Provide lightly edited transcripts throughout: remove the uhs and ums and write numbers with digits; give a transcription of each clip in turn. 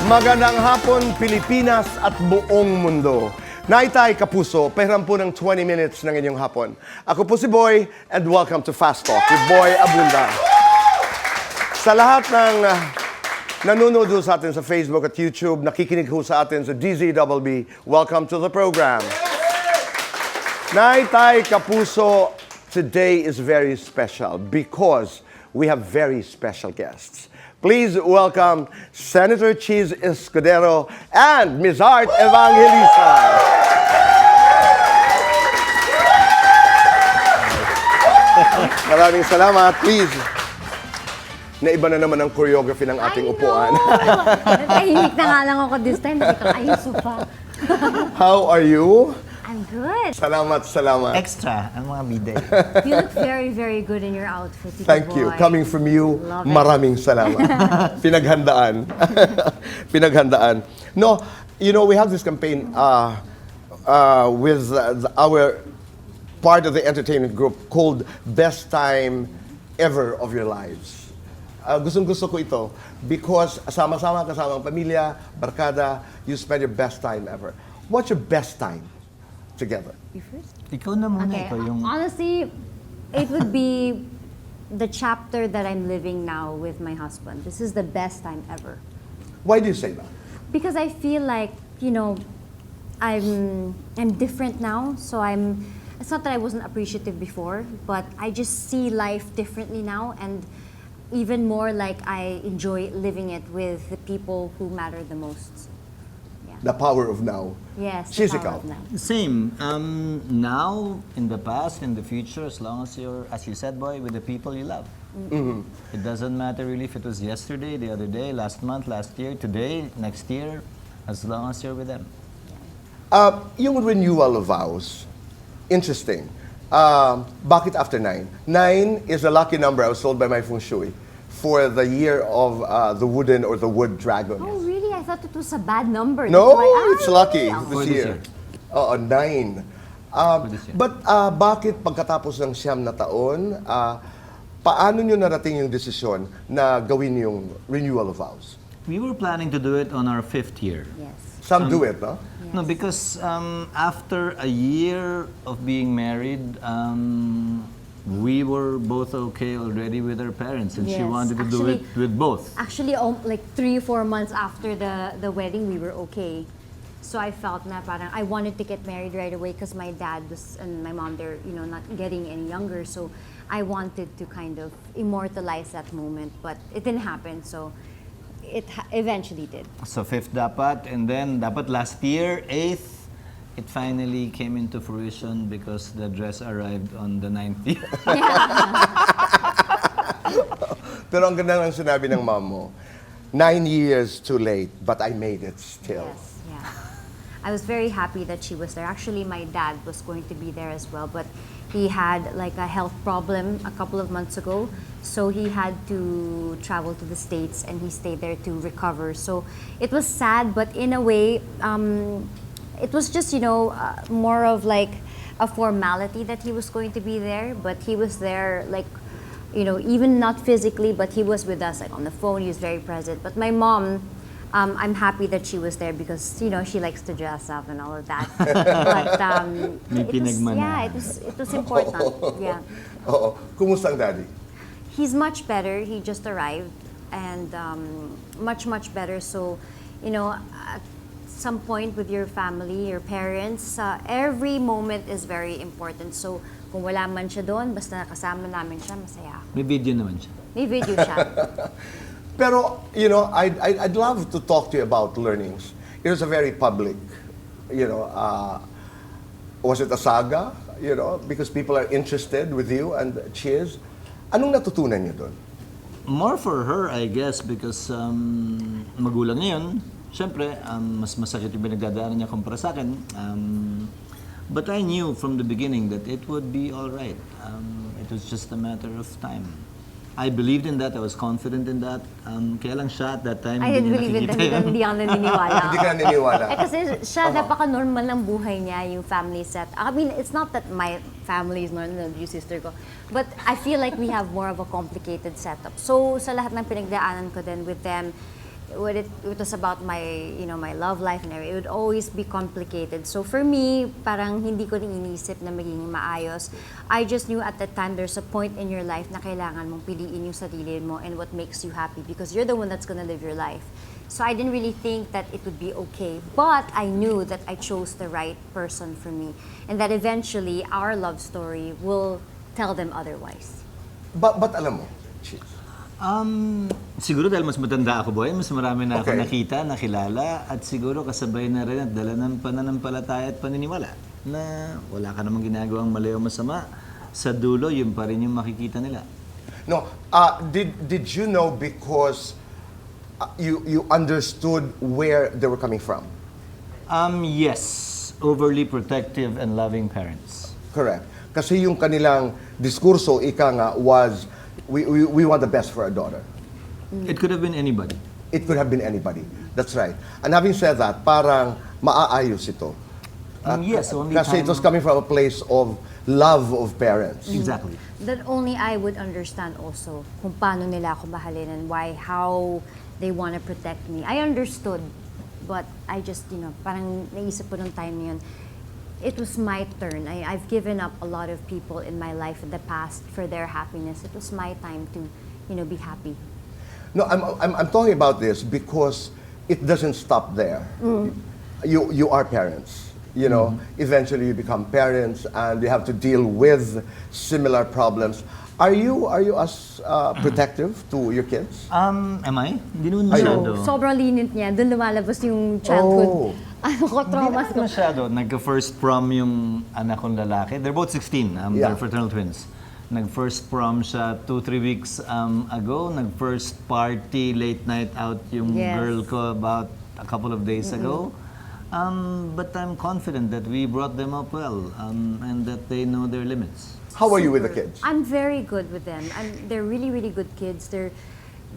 Magandang hapon, Pilipinas at buong mundo. Naitay kapuso, pahiram po ng 20 minutes ng inyong hapon. Ako po si Boy, and welcome to Fast Talk with Boy Abunda. Sa lahat ng nanonood ho sa atin sa Facebook at YouTube, nakikinig ho sa atin sa DZBB, welcome to the program. Naitay kapuso, today is very special because we have very special guests. Please welcome Senator Chiz Escudero and Ms. Heart Evangelista. Maraming salamat. Please. Naiba na naman ang choreography ng ating upuan. Tahimik na nga lang ako this time. Hindi ka ayuso pa. How are you? I'm good. Salamat. Extra ang mga biday. You look very, very good in your outfit. Thank you. Coming from you, Love it. maraming salamat. Pinaghandaan. Pinaghandaan. No, you know, we have this campaign with our part of the entertainment group called Best Time Ever of Your Lives. Gustong-gusto ko ito because sama-sama kasamang pamilya, barkada, you spend your best time ever. What's your best time together? You first? Ikaw na muna, Okay. ikaw yung... Honestly, it would be the chapter that I'm living now with my husband. This is the best time ever. Why do you say that? Because I feel like, you know, I'm different now. So it's not that I wasn't appreciative before, but I just see life differently now, and even more like I enjoy living it with the people who matter the most. The power of now. Yes, Chiz, the power ikaw? of now. Same. Now, in the past, in the future, as long as you're, as you said, Boy, with the people you love. Mm-hmm. It doesn't matter really if it was yesterday, the other day, last month, last year, today, next year, as long as you're with them. Yung renewal of vows, interesting. Bakit after 9? 9 is a lucky number I was told by my feng shui for the year of the wooden or the wood dragon. Oh, really? I thought it was a bad number. No, That's why- it's lucky For this this year. year. Oo, 9. this year. But bakit pagkatapos ng 9 na taon, paano nyo narating yung desisyon na gawin yung renewal of vows? We were planning to do it on our 5th year. Yes. Some do it, no? No, because after a year of being married, we were both okay already with our parents, and she Yes. wanted to do it Actually- with both. Actually, like 3 or 4 months after the wedding, we were okay. So I felt na parang I wanted to get married right away because my dad was and my mom, they're not getting any younger. So I wanted to kind of immortalize that moment, but it didn't happen. So it eventually did. So 5th dapat, and then dapat last year, 8th, it finally came into fruition because the dress arrived on the 9th year. Pero ang ganda ng sinabi ng mom mo, 9 years too late, but I made it still. Yes, yeah. I was very happy that she was there. Actually, my dad was going to be there as well, but he had like a health problem a couple of months ago, so he had to travel to the States, and he stayed there to recover. So it was sad, but in a way, it was just, more of like a formality that he was going to be there, but he was there like, even not physically, but he was with us like on the phone. He was very present. But my mom, I'm happy that she was there because she likes to dress up and all of that. But May pinagmanahan. it was important. Yeah, Oo. Kumusta ang daddy? he's much better. He just arrived, and much better. So, at some point with your family, your parents, every moment is very important. So, kung wala man siya doon, basta nakasama namin siya, masaya ako. May video naman siya. May video siya. Pero, I'd love to talk to you about learnings. It was a very public, was it a saga? Because people are interested with you and Chiz. Anong natutunan niyo doon? More for her, I guess, because magulang niya yun. Siyempre, mas masakit yung pinagdadaanan niya kumpara sa akin. But I knew from the beginning that it would be all right. It was just a matter of time. I believed in that. I was confident in that. Kaya lang siya at that time, I didn't niya believe in that. nakikita yun. Hindi ako naniniwala. Hindi ka naniniwala. Kasi siya, napaka-normal ng buhay niya, yung family set. I mean, it's not that my family is normal, yung sister ko. But I feel like we have more of a complicated setup. So, sa lahat ng pinagdaanan ko din with them, it was about my, my love life and everything. It would always be complicated. So for me, parang hindi ko rin inisip na magiging maayos. I just knew at that time there's a point in your life na kailangan mong piliin yung sarili mo and what makes you happy because you're the one that's gonna live your life. So I didn't really think that it would be okay, but I knew that I chose the right person for me and that eventually our love story will tell them otherwise. But alam mo, Chiz, Siguro dahil mas matanda ako, boy, mas marami na ako Okay. nakita, nakilala, at siguro kasabay na rin at dala ng pananampalataya at paniniwala na wala ka namang ginagawang mali o masama. Sa dulo, yun pa rin yung makikita nila. no, did you know because you understood where they were coming from? Yes, overly protective and loving parents. Correct. Kasi yung kanilang diskurso, ika nga, was, we want the best for our daughter. It could have been anybody. It could have been anybody. That's right. And having said that, parang maaayos ito. Yes, only Kasi it time- was coming from a place of love of parents. Exactly. That only I would understand also kung paano nila ako mahalin and how they want to protect me. I understood, but I just, parang naisip ko nung time na yun, it was my turn. I've given up a lot of people in my life in the past for their happiness. It was my time to, be happy. No, I'm talking about this because it doesn't stop there. You are parents. Eventually you become parents and you have to deal with similar problems. Are you as protective to your kids? Am I? Hindi naman Ayun. masyado. Sobrang linit niya. Doon lumalabas yung childhood. Traumas Hindi ko. naman masyado. Nagka-first prom yung anak kong lalaki. They're both 16. Yeah. They're fraternal twins. Nag-first prom siya 2-3 weeks ago. Nag-first party, late night out yung Yes. girl ko about a couple of days ago. But I'm confident that we brought them up well and that they know their limits. How are you with the kids? I'm very good with them. They're really, really good kids.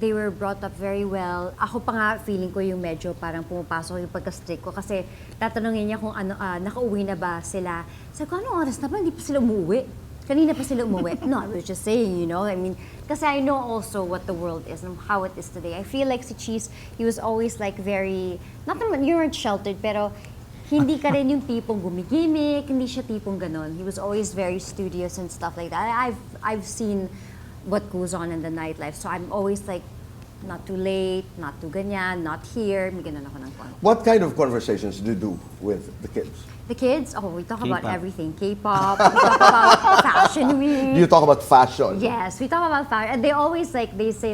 They were brought up very well. Ako pa nga, feeling ko yung medyo parang pumapasok yung pagka-strict ko kasi tatanungin niya kung nakauwi na ba sila. Sabi ko, anong oras na ba? Hindi pa sila umuwi. Kanina pa sila umuwi. No, I was just saying, kasi I know also what the world is and how it is today. I feel like si Chiz, he was always like very, not naman, you weren't sheltered, pero hindi ka rin yung tipong gumigimik, hindi siya tipong ganon. He was always very studious and stuff like that. I've seen what goes on in the nightlife, so I'm always like, not too late, not too ganyan, not here, may ganon ako ng konti. What kind of conversations do you do with the kids? The kids, we talk about K-pop. everything. K-pop, we talk about fashion week. Do you talk about fashion? Yes, we talk about fashion. And they always they say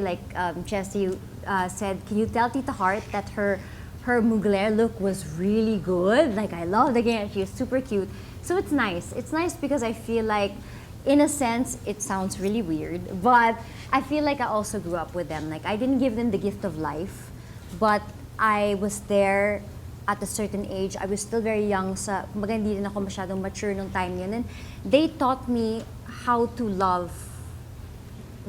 Chessie said, can you tell Tita Heart that her Mugler look was really good? Like, I love the game. She was super cute. So it's nice. It's nice because I feel like, in a sense, it sounds really weird, but I feel like I also grew up with them. Like, I didn't give them the gift of life, but I was there at a certain age. I was still very young. Kumbaga, hindi rin ako masyadong mature nung time yun. And they taught me how to love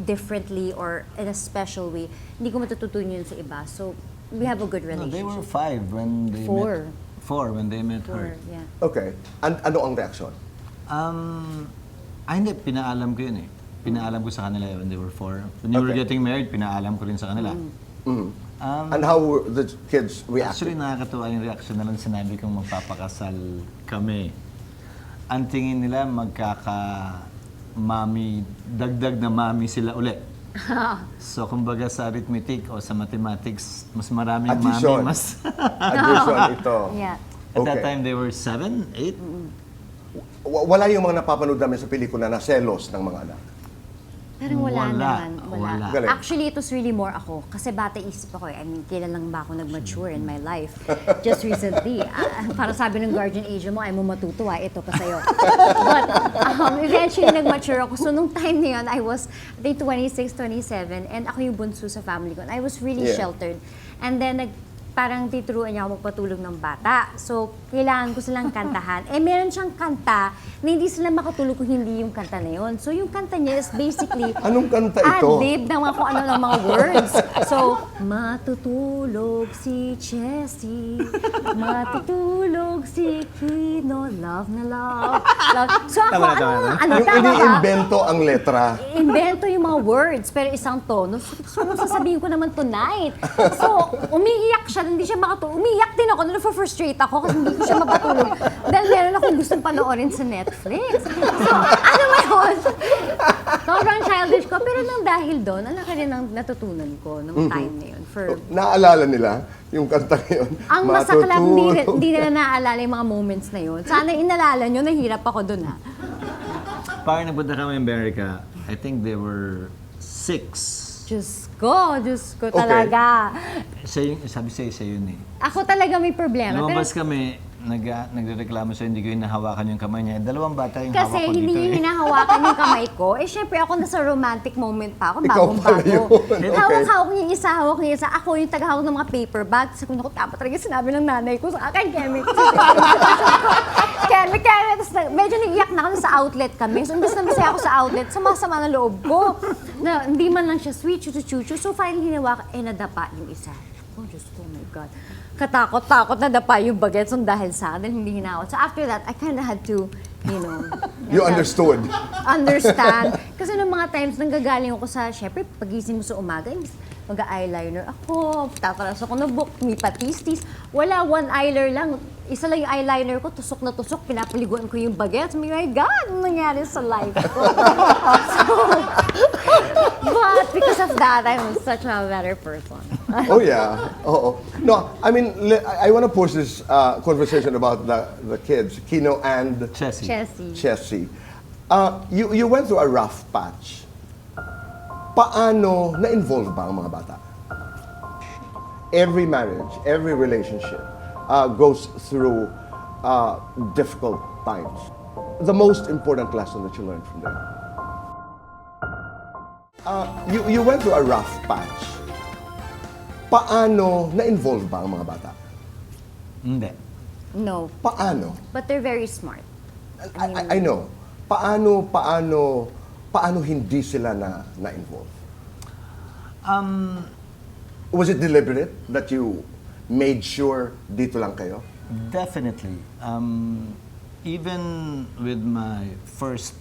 differently or in a special way. Hindi ko matututunan yun sa iba. So, we have a good No, relationship. they were 5 when they Four. met. 4 when they met Four, her. yeah. Okay. And ano ang reaksyon? Hindi, pinaalam ko yun eh. Pinaalam ko sa kanila when they were 4. When you were Okay. getting married, pinaalam ko rin sa kanila. And how were the kids Actually, reacting? nakakatuwa yung reaction na lang sinabi kong magpapakasal kami. Ang tingin nila magkaka-mami, dagdag na mami sila ulit. So, kumbaga sa arithmetic o sa mathematics, mas maraming Addition. mami, mas... Addition ito. Yeah. At that Okay. time, they were 7, 8. Wala yung mga napapanood namin sa pelikula na selos ng mga anak. Parang wala naman. Wala. Galing. Actually, it was really more ako. Kasi bata isip ako eh. I mean, kailan lang ba ako nag-mature in my life? Just recently. Para sabi ng guardian angel mo, ay mo matutuwa, ito ka sa'yo. But eventually, nag-mature ako. So, nung time na yun, I was, I think, 26, 27. And ako yung bunso sa family ko. And I was really Yeah. sheltered. And then, parang tituruan niya ako magpatulog ng bata. So, kailangan ko silang kantahan. Meron siyang kanta na hindi sila makatulog kung hindi yung kanta na yun. So, yung kanta niya is basically Anong kanta ito? ad-lib ng mga kung ano ng mga words. So, matutulog si Jessie, matutulog si Kino, love na love. So, ako, Tama na. Yung tama ba? iniimbento ang letra. Invento yung mga words, pero isang tono. So, sasabihin ko naman tonight. So, umiiyak siya, hindi siya makatulog. Umiiyak din ako, na-frustrate ako kasi hindi ko siya mapatulog. Dahil meron akong gustong panoorin sa Netflix. So, ano ba yun? Sobrang childish ko. Pero nang dahil doon, ang laki rin ang natutunan ko nung time na yun. Naalala nila yung kanta yun? Ang masaklap, Matutulog. hindi nila naaalala yung mga moments na yun. Sana inalala nyo, nahirap ako doon ha. Parang nagpunta kami in America, I think they were 6. Diyos ko talaga. Sabi sa'yo yun eh. Ako talaga may problema. Lumabas kami, nagrereklamo siya, hindi ko hinahawakan yung kamay niya. Dalawang bata yung Kasi hawak ko hindi dito yung eh. hinahawakan yung kamay ko. Syempre ako nasa romantic moment pa ako, Ikaw pala bagong-bago. yun. Okay. Hawak niya isa, hawak niya isa. Ako yung tagahawak ng mga paper bag. Sabi ko, tama talaga sinabi ng nanay ko sa akin, Kemi. Kemi. Tapos medyo naiiyak na ako sa outlet kami. So, imbes na masaya ako sa outlet, sumasama na loob ko. Na, hindi man lang siya sweet, chuchu-chuchu. So, finally hinawakan, nadapa yung isa. Oh, Diyos ko, oh my God. Katakot-takot na dapa yung bagets dahil sa akin, hindi hinawat. So after that, I kind of had to, You understood. understand. Kasi nung mga times, nanggagaling ako sa, syempre, pagising mo sa umaga, mag-eyeliner ako, tatalas ako ng book, may patistis. Wala, one eyeliner lang. Isa lang yung eyeliner ko, tusok na tusok, pinapaliguan ko yung bagets. Oh my God, ano nangyari sa life ko? But because of that, I'm such a better person. Oh yeah. Oo. No, I mean, I want to push this conversation about the kids, Kino and Chessy. Chessy. You went through a rough patch. Paano na-involve ba ang mga bata? Every marriage, every relationship goes through difficult times. The most important lesson that you learned from them. You went through a rough patch. Paano na-involve ba ang mga bata? Hindi. No. Paano? But they're very smart. I know. Paano hindi sila na-involve? Was it deliberate that you made sure dito lang kayo? Definitely. Even with my first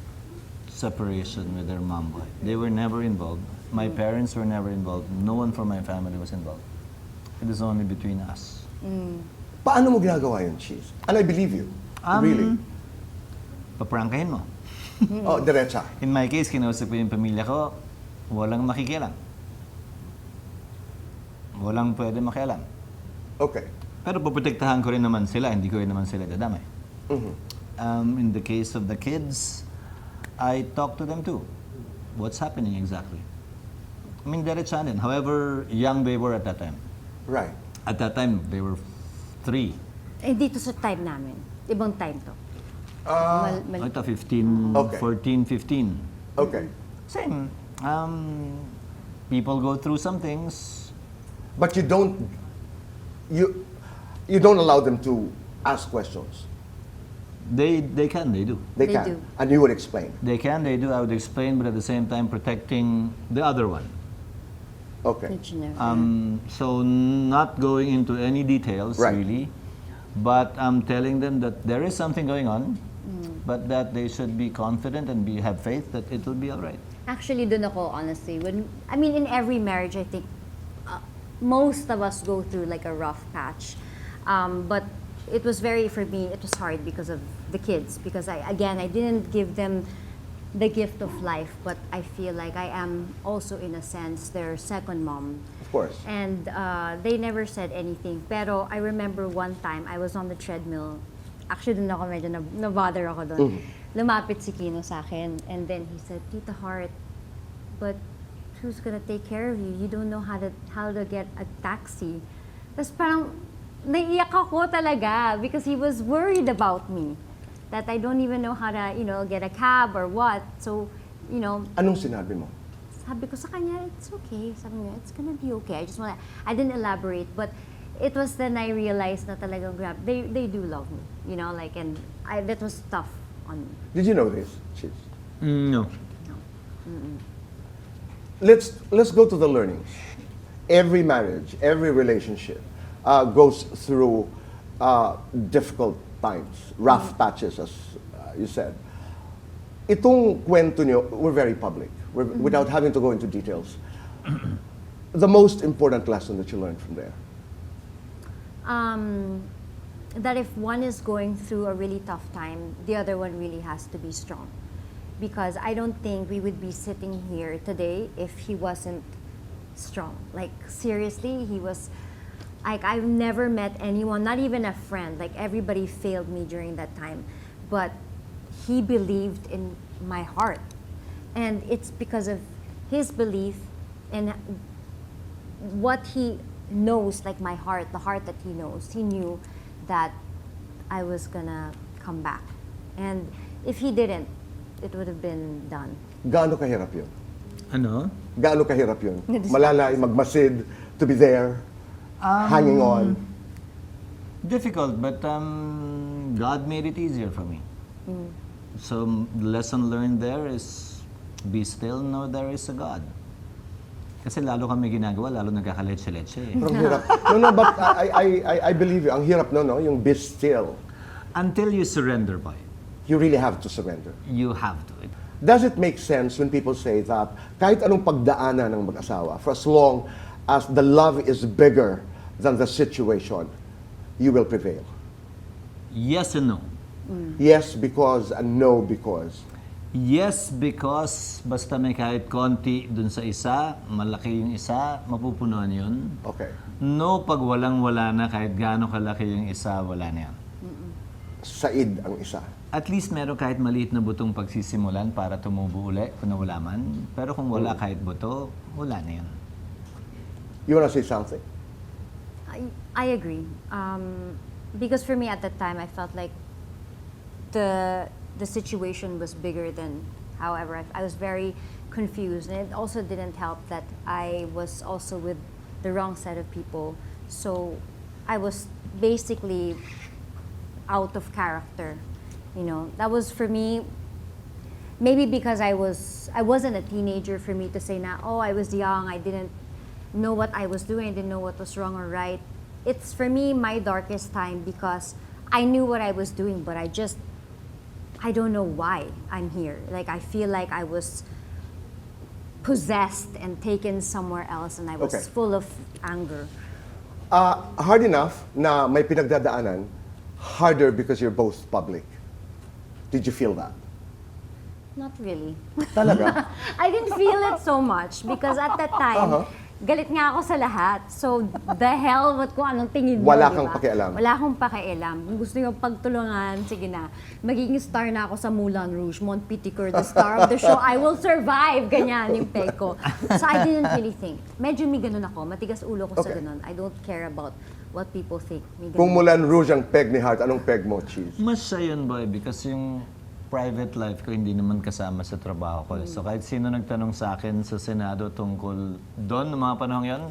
separation with their mom, they were never involved. My parents were never involved. No one from my family was involved. It was only between us. Paano mo ginagawa yun, Chiz? And I believe you. Really. Paprangkahin mo. Oh, diretsa. In my case, kinausap ko yung pamilya ko, walang makikialam. Walang pwede makialam. Okay. Pero poprotektahan ko rin naman sila, hindi ko rin naman sila dadamay. In the case of the kids, I talk to them too. What's happening exactly? I mean, diretsahan din. However young they were at that time. Right. At that time, they were 3. Dito sa time namin. Ibang time to. Ito, 15, Okay. 14, 15. Okay. Same. People go through some things. But you don't allow them to ask questions. They can, they do. They They can. do. And you would explain. They can, they do. I would explain, but at the same time, protecting the other one. Okay. So not going into any details Right. really, but I'm telling them that there is something going on, but that they should be confident and have faith that it will be all right. Actually, dun ako, honestly. In every marriage, I think most of us go through like a rough patch. But it was for me, it was hard because of the kids. Because I didn't give them the gift of life, but I feel like I am also, in a sense, their second mom. Of course. And they never said anything. Pero I remember one time, I was on the treadmill. Actually, dun ako medyo na-bother ako dun. Lumapit si Kino sa akin, and then he said, Tita Heart, but who's gonna take care of you? You don't know how to get a taxi. Tapos parang, naiiyak ako talaga because he was worried about me. That I don't even know how to, get a cab or what. So, Anong sinabi mo? sabi ko sa kanya, it's okay. Sabi niya, it's gonna be okay. I didn't elaborate, but it was then I realized na talagang grab, they do love me, you know, like, and that was tough on me. Did you know this, Chiz? No. Let's go to the learnings. Every marriage, every relationship goes through difficult times, rough patches, as you said. Itong kwento nyo, we're very public, without having to go into details. The most important lesson that you learned from there? That if one is going through a really tough time, the other one really has to be strong. Because I don't think we would be sitting here today if he wasn't strong. Like, seriously, he was, like, I've never met anyone, not even a friend, like, everybody failed me during that time. But he believed in my heart. And it's because of his belief and what he knows, like my heart, the heart that he knows. He knew that I was gonna come back. And if he didn't, it would have been done. Gaano kahirap yun? Ano? Gaano kahirap yun? Malalay, magmasid, to be there, hanging on. Difficult, but God made it easier for me. So the lesson learned there is be still, know there is a God. Kasi lalo kami ginagawa, lalo nagkakaletse-letse. Pero ang hirap. No, but I believe you. Ang hirap no, yung be still. Until you surrender, boy. You really have to surrender. You have to. Does it make sense when people say that kahit anong pagdaanan ng mag-asawa, for as long as the love is bigger than the situation, you will prevail? Yes and no. Yes, because, and no, because. Yes, because basta may kahit konti dun sa isa, malaki yung isa, mapupunuan yun. Okay. No, pag walang-wala na, kahit gaano kalaki yung isa, wala na yan. Said ang isa. At least meron kahit maliit na butong pagsisimulan para tumubo uli kung nawala man. Pero kung wala kahit buto, wala na yun. You wanna say something? I agree. Because for me at that time, I felt like the situation was bigger than, however, I was very confused. And it also didn't help that I was also with the wrong set of people. So I was basically out of character. You know, that was for me, maybe because I wasn't a teenager for me to say na, oh, I was young, I didn't know what I was doing, I didn't know what was wrong or right. It's for me my darkest time because I knew what I was doing, but I don't know why I'm here. Like, I feel like I was possessed and taken somewhere else and I was Okay. full of anger. Hard enough na may pinagdadaanan, harder because you're both public. Did you feel that? Not really. Talaga? I didn't feel it so much because at that time, galit nga ako sa lahat. So, the hell, kung anong tingin mo, Wala di kang ba? pakialam. Wala akong pakialam. Kung gusto nyo pagtulungan, sige na. Magiging star na ako sa Moulin Rouge, Montpiticourt, the star of the show. I will survive. Ganyan yung peg ko. So, I didn't really think. Medyo may ganun ako. Matigas ulo ko sa Okay. ganun. I don't care about what people think. May ganun. Kung Moulin Rouge ang peg ni Heart, anong peg mo, Chiz? Mas siya yun, boy, because yung private life ko hindi naman kasama sa trabaho ko. So kahit sino nagtanong sa akin sa Senado tungkol doon, ng mga panahon yon,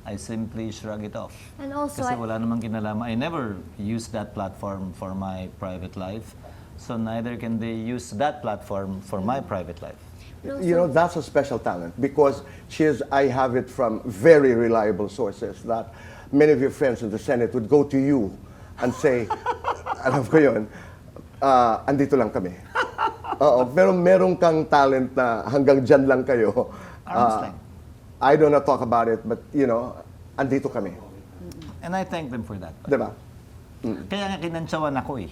I simply shrug it off. And also, Kasi wala namang kinalaman. I never used that platform for my private life. So neither can they use that platform for my private life. You know, that's a special talent because, Chiz, I have it from very reliable sources that many of your friends in the Senate would go to you and say, alam ko yun, andito lang kami. Oo, pero meron kang talent na hanggang dyan lang kayo. Arm's length. I don't want to talk about it, but, you know, andito kami. And I thank them for that. Diba? Kaya nga kinantsawan ako eh.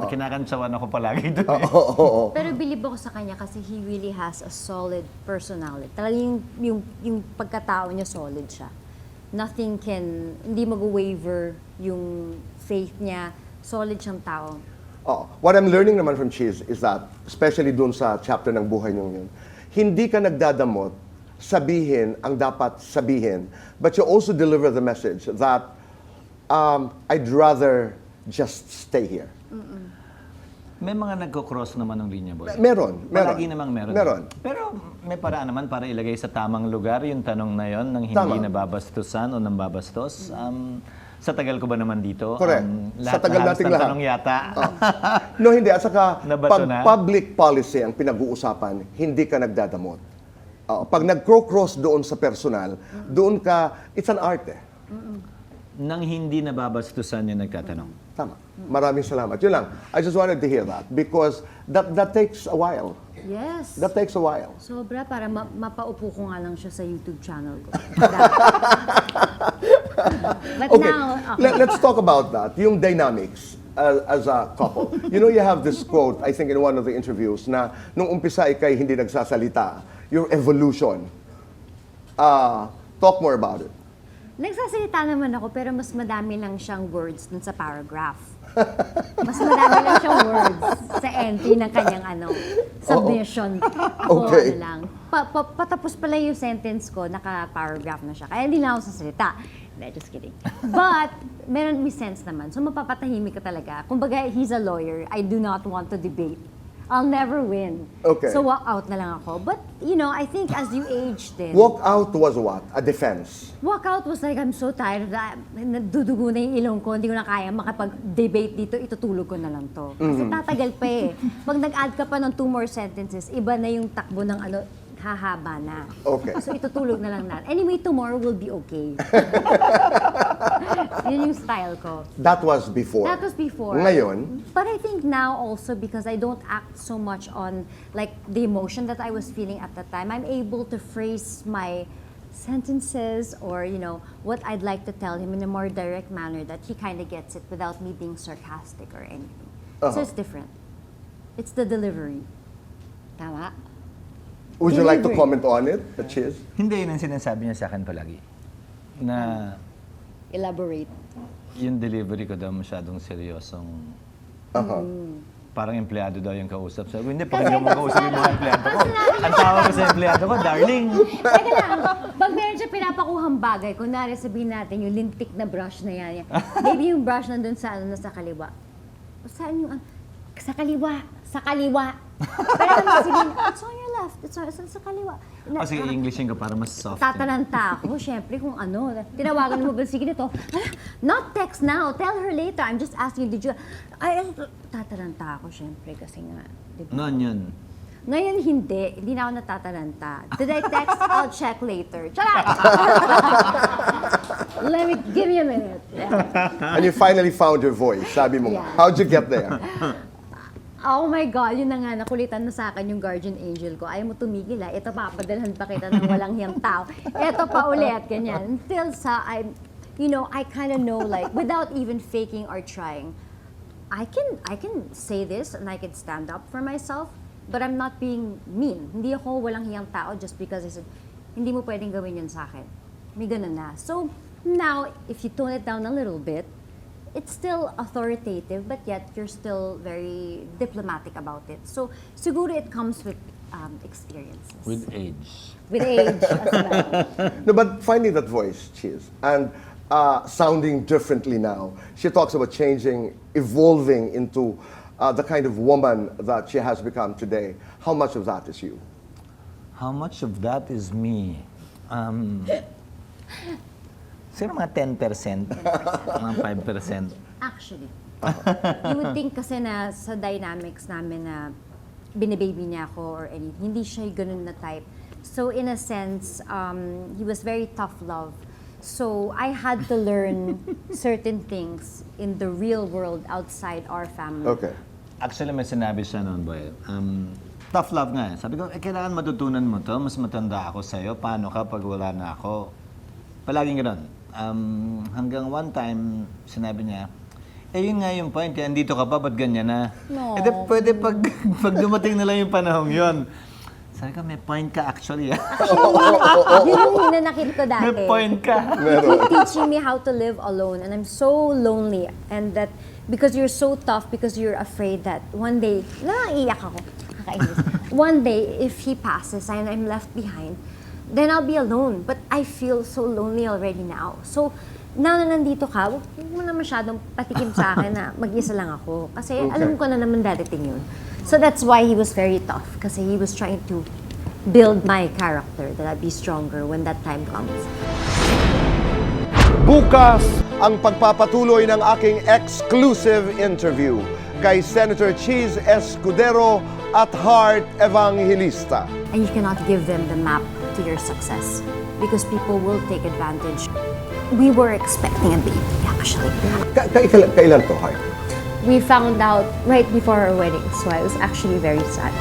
Kinakantsawan ako palagi doon eh. Oo. Pero believe ako sa kanya kasi he really has a solid personality. Talagang yung pagkatao niya solid siya. Nothing can, hindi mag-waver yung faith niya. Solid siyang tao. Oh, what I'm learning naman from Chiz is that, especially dun sa chapter ng buhay niyo yun, hindi ka nagdadamot sabihin ang dapat sabihin, but you also deliver the message that I'd rather just stay here. May mga nagko-cross naman ng linya, boy. Meron. Palagi namang meron. Meron. Pero may paraan naman para ilagay sa tamang lugar yung tanong na yon nang hindi Tama. nababastusan o nambabastos. Sa tagal ko ba naman dito? Correct. Sa tagal halos nating ng lahat. tanong yata. No, hindi. At saka, Nabato pag na? public policy ang pinag-uusapan, hindi ka nagdadamot. Pag nag-cross doon sa personal, doon ka, it's an art eh. Nang hindi nababastusan yung nagtatanong. Tama. Maraming salamat. Yun lang. I just wanted to hear that because that takes a while. Yes. That takes a while. Sobra, para mapaupo ko nga lang siya sa YouTube channel ko. But Okay, now, let's talk about that. Yung dynamics as a couple. You know, you have this quote, I think in one of the interviews, na nung umpisa ikay hindi nagsasalita, your evolution. Talk more about it. nagsasalita naman ako, pero mas madami lang siyang words dun sa paragraph. Mas madami lang siyang words sa entry ng kanyang submission. Ako Okay. lang. Patapos pala yung sentence ko, naka-paragraph na siya. Kaya hindi na ako sasalita. Hindi, just kidding. But, may sense naman. So, mapapatahimik ka talaga. Kumbaga, he's a lawyer. I do not want to debate. I'll never win. Okay. So, walk out na lang ako. But, I think as you age din, Walk out was what? A defense. walk out was like, I'm so tired of that. Nadudugo na yung ilong ko, hindi ko na kaya makapag-debate dito, itutulog ko na lang to. Kasi tatagal pa eh. Pag nag-add ka pa ng 2 more sentences, iba na yung takbo ng hahaba na. Okay. So itutulog na lang natin. Anyway, tomorrow will be okay. Yun yung style ko. That was before. That was before. Ngayon, But I think now also, because I don't act so much on like the emotion that I was feeling at the time, I'm able to phrase my sentences or what I'd like to tell him in a more direct manner that he kind of gets it without me being sarcastic or anything. So it's different. It's the delivery. Tama? would you like to Delivery. comment on it, Chiz? Hindi yun ang sinasabi niya sa akin palagi. Na Elaborate. yung delivery ko daw masyadong seryosong, parang empleyado daw yung kausap. Sabi ko, hindi, pakinggan mo kausapin mga empleyado ko. Ang tawag ko sa empleyado ko, darling. Teka lang, pag meron siya pinapakuhang bagay, kunwari sabihin natin yung lintik na brush na yan. Maybe yung brush nandun sa nasa kaliwa. Saan yung, sa kaliwa, sa kaliwa. Pero kung sabihin, it's on your left, it's sa kaliwa. Kasi Englishin ko para mas soft. Tatalanta ako, syempre kung tinawagan mo ba, sige nito, not text now, tell her later, I'm just asking, did you, tatalanta ako, syempre, kasi nga, di ba? Noon yun. Ngayon hindi na ako natatalanta. Did I text? I'll check later. Charot! Give me a minute. Yeah. And you finally found your voice, sabi mo. Yeah. How'd you get there? Oh my God, yun na nga, nakulitan na sa akin yung guardian angel ko. Ayaw mo tumigil Ito pa, padalhan pa kita ng walang hiyang tao. Ito pa ulit, ganyan. Until I kind of know, like, without even faking or trying, I can say this and I can stand up for myself, but I'm not being mean. Hindi ako walang hiyang tao just because I said, hindi mo pwedeng gawin yun sa akin. May ganun na. So, now, if you tone it down a little bit, it's still authoritative, but yet you're still very diplomatic about it. So, siguro it comes with experiences. With age. With age as well. No, but finding that voice, Chiz, and sounding differently now. She talks about changing, evolving into the kind of woman that she has become today. How much of that is you? How much of that is me? Siguro mga 10%, mga 5%. Actually. You would think kasi na sa dynamics namin na binibaby niya ako or anything, hindi siya yung ganun na type. So in a sense, he was very tough love. So I had to learn certain things in the real world outside our family. Okay. Actually, may sinabi siya noon, boy. Tough love nga. Sabi ko, kailangan matutunan mo to. Mas matanda ako sa'yo. Paano ka pag wala na ako? Palaging gano'n. Hanggang one time, sinabi niya, yun nga yung point. Kaya andito ka pa, ba't ganyan na? No. Pwede pag dumating na lang yung panahong yun. Sabi ko, may point ka actually. Yun yung hinanakit ko dati. May point ka. Teaching me how to live alone, and I'm so lonely, and that because you're so tough, because you're afraid that one day, naiiyak ako, kakainis. One day, if he passes and I'm left behind, then I'll be alone. But I feel so lonely already now. So now na nandito ka, huwag mo na masyadong patikim sa akin na mag-isa lang ako. Kasi alam ko na naman dadating yun. So that's why he was very tough. Kasi he was trying to build my character, that I'd be stronger when that time comes. Bukas ang pagpapatuloy ng aking exclusive interview kay Senator Chiz Escudero at Heart Evangelista. And you cannot give them the map to your success because people will take advantage. We were expecting a baby, actually. Kailan to, Heart? We found out right before our wedding, so I was actually very sad.